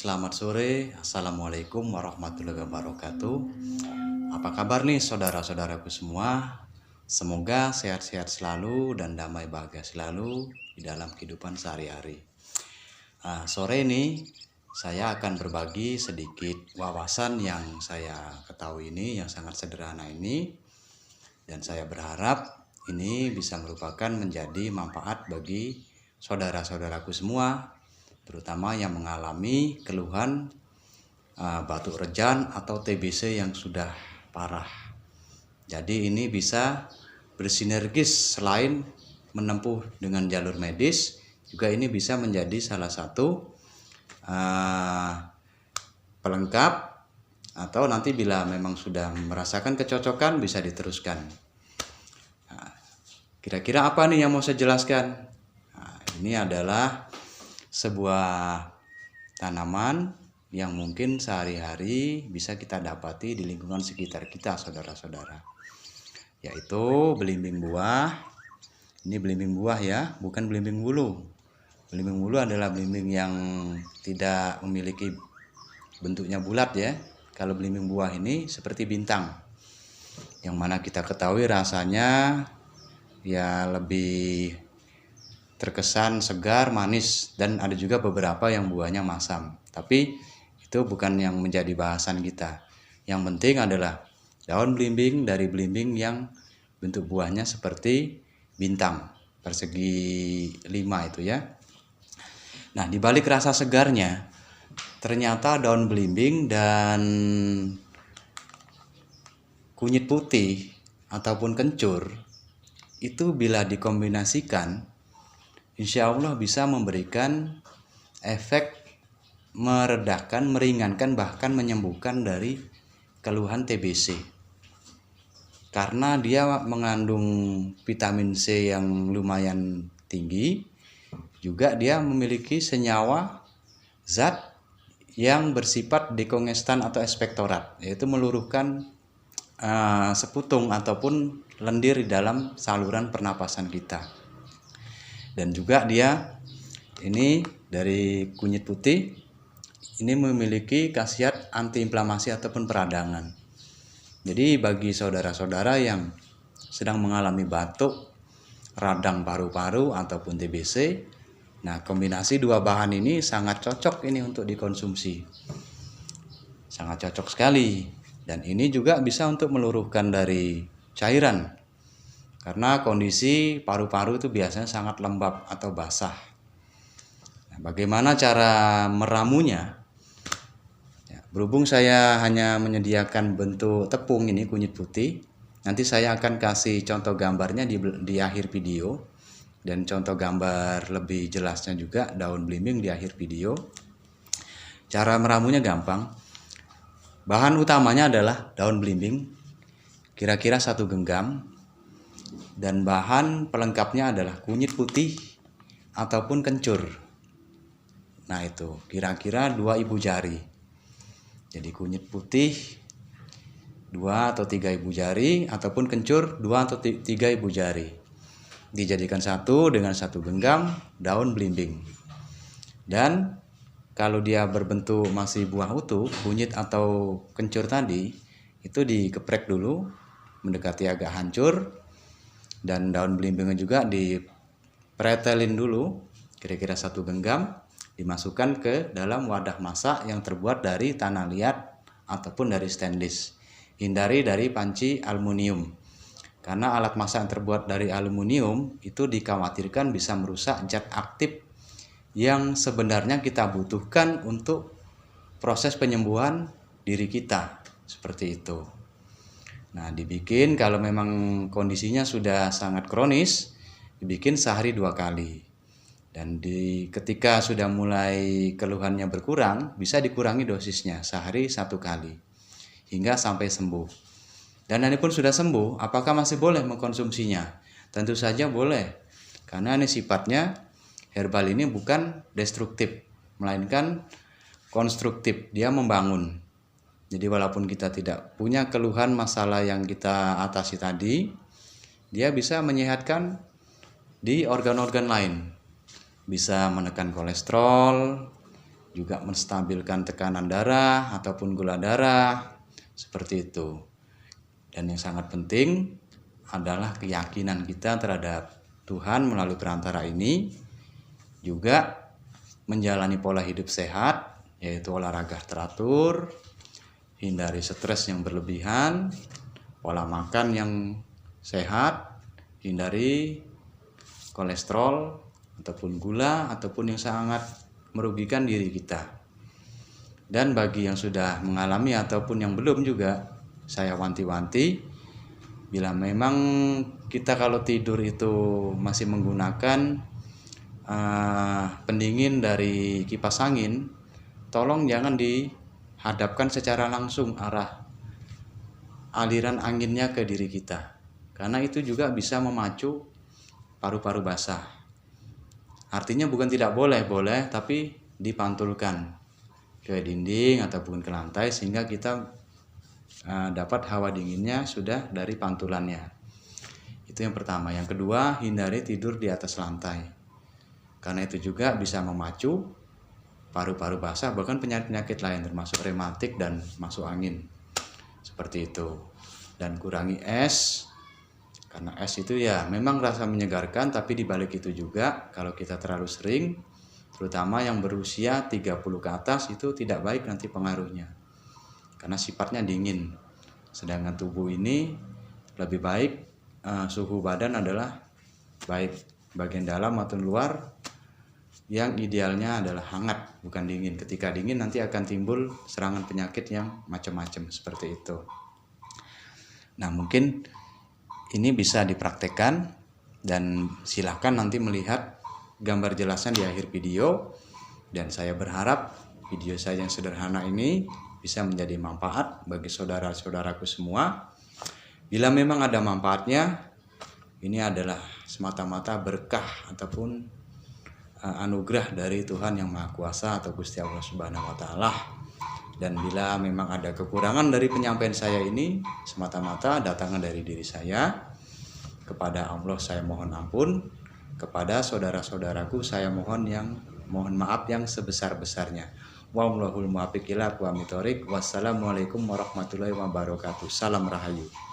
Selamat sore, Assalamualaikum warahmatullahi wabarakatuh. Apa kabar nih saudara-saudaraku semua? Semoga sehat-sehat selalu dan damai bahagia selalu di dalam kehidupan sehari-hari. Sore ini saya akan berbagi sedikit wawasan yang saya ketahui ini, yang sangat sederhana ini. Dan saya berharap ini bisa merupakan menjadi manfaat bagi saudara-saudaraku semua, terutama yang mengalami keluhan batuk rejan atau TBC yang sudah parah. Jadi ini bisa bersinergis, selain menempuh dengan jalur medis, juga ini bisa menjadi salah satu pelengkap, atau nanti bila memang sudah merasakan kecocokan bisa diteruskan. Kira-kira apa nih yang mau saya jelaskan? Ini adalah sebuah tanaman yang mungkin sehari-hari bisa kita dapati di lingkungan sekitar kita, saudara-saudara, yaitu belimbing buah. Ini belimbing buah ya, bukan belimbing bulu. Belimbing bulu adalah belimbing yang tidak memiliki bentuknya bulat ya. Kalau belimbing buah ini seperti bintang, yang mana kita ketahui rasanya ya lebih terkesan segar, manis, dan ada juga beberapa yang buahnya masam. Tapi itu bukan yang menjadi bahasan kita. Yang penting adalah daun belimbing dari belimbing yang bentuk buahnya seperti bintang, persegi 5 itu ya. Nah, di balik rasa segarnya, ternyata daun belimbing dan kunyit putih ataupun kencur itu bila dikombinasikan, insya Allah bisa memberikan efek meredakan, meringankan, bahkan menyembuhkan dari keluhan TBC. Karena dia mengandung vitamin C yang lumayan tinggi, juga dia memiliki senyawa zat yang bersifat dekongestan atau ekspektorat, yaitu meluruhkan seputung ataupun lendir di dalam saluran pernapasan kita. Dan juga dia ini dari kunyit putih ini memiliki khasiat antiinflamasi ataupun peradangan. Jadi bagi saudara-saudara yang sedang mengalami batuk, radang paru-paru ataupun TBC, nah kombinasi dua bahan ini sangat cocok ini untuk dikonsumsi. Sangat cocok sekali. Dan ini juga bisa untuk meluruhkan dari cairan. Karena kondisi paru-paru itu biasanya sangat lembab atau basah. Nah, bagaimana cara meramunya? Ya, berhubung saya hanya menyediakan bentuk tepung ini, kunyit putih, nanti saya akan kasih contoh gambarnya di akhir video. Dan contoh gambar lebih jelasnya juga daun belimbing di akhir video. Cara meramunya gampang. Bahan utamanya adalah daun belimbing, kira-kira 1 genggam. Dan bahan pelengkapnya adalah kunyit putih ataupun kencur. Nah itu kira-kira 2 ibu jari. Jadi kunyit putih 2 atau 3 ibu jari, ataupun kencur 2 atau 3 ibu jari. Dijadikan satu dengan 1 genggam daun belimbing. Dan kalau dia berbentuk masih buah utuh, kunyit atau kencur tadi, itu dikeprek dulu mendekati agak hancur. Dan daun belimbingnya juga dipretelin dulu, kira-kira 1 genggam, dimasukkan ke dalam wadah masak yang terbuat dari tanah liat ataupun dari stainless. Hindari dari panci aluminium, karena alat masak yang terbuat dari aluminium itu dikhawatirkan bisa merusak zat aktif yang sebenarnya kita butuhkan untuk proses penyembuhan diri kita, seperti itu. Nah, dibikin kalau memang kondisinya sudah sangat kronis, dibikin sehari 2 kali. Dan ketika sudah mulai keluhannya berkurang, bisa dikurangi dosisnya sehari 1 kali hingga sampai sembuh. Dan ini pun sudah sembuh, apakah masih boleh mengkonsumsinya? Tentu saja boleh, karena ini sifatnya herbal ini bukan destruktif, melainkan konstruktif, dia membangun. Jadi walaupun kita tidak punya keluhan masalah yang kita atasi tadi, dia bisa menyehatkan di organ-organ lain. Bisa menekan kolesterol, juga menstabilkan tekanan darah ataupun gula darah, seperti itu. Dan yang sangat penting adalah keyakinan kita terhadap Tuhan melalui perantara ini, juga menjalani pola hidup sehat, yaitu olahraga teratur, hindari stres yang berlebihan, pola makan yang sehat, hindari kolesterol ataupun gula ataupun yang sangat merugikan diri kita. Dan bagi yang sudah mengalami ataupun yang belum juga, saya wanti-wanti, bila memang kita kalau tidur itu masih menggunakan pendingin dari kipas angin, tolong jangan dihadapkan secara langsung arah aliran anginnya ke diri kita, karena itu juga bisa memacu paru-paru basah. Artinya bukan tidak boleh, tapi dipantulkan ke dinding ataupun ke lantai sehingga kita dapat hawa dinginnya sudah dari pantulannya. Itu yang pertama. Yang kedua, hindari tidur di atas lantai, karena itu juga bisa memacu paru-paru basah, bahkan penyakit-penyakit lain termasuk rematik dan masuk angin, seperti itu. Dan kurangi es, karena es itu ya memang rasa menyegarkan, tapi dibalik itu juga kalau kita terlalu sering, terutama yang berusia 30 ke atas, itu tidak baik nanti pengaruhnya, karena sifatnya dingin. Sedangkan tubuh ini lebih baik, suhu badan adalah baik bagian dalam maupun luar, yang idealnya adalah hangat, bukan dingin. Ketika dingin nanti akan timbul serangan penyakit yang macam-macam, seperti itu. Nah, mungkin ini bisa dipraktekkan, dan silahkan nanti melihat gambar jelasnya di akhir video. Dan saya berharap video saya yang sederhana ini bisa menjadi manfaat bagi saudara-saudaraku semua. Bila memang ada manfaatnya, ini adalah semata-mata berkah ataupun anugerah dari Tuhan Yang Maha Kuasa atau Gusti Allah Subhanahu wa Ta'ala. Dan bila memang ada kekurangan dari penyampaian saya ini, semata-mata datangnya dari diri saya. Kepada Allah saya mohon ampun, kepada saudara-saudaraku saya mohon maaf yang sebesar-besarnya. Wallahul muwaffiq ila aqwamit thoriq. Wassalamualaikum warahmatullahi wabarakatuh. Salam Rahayu.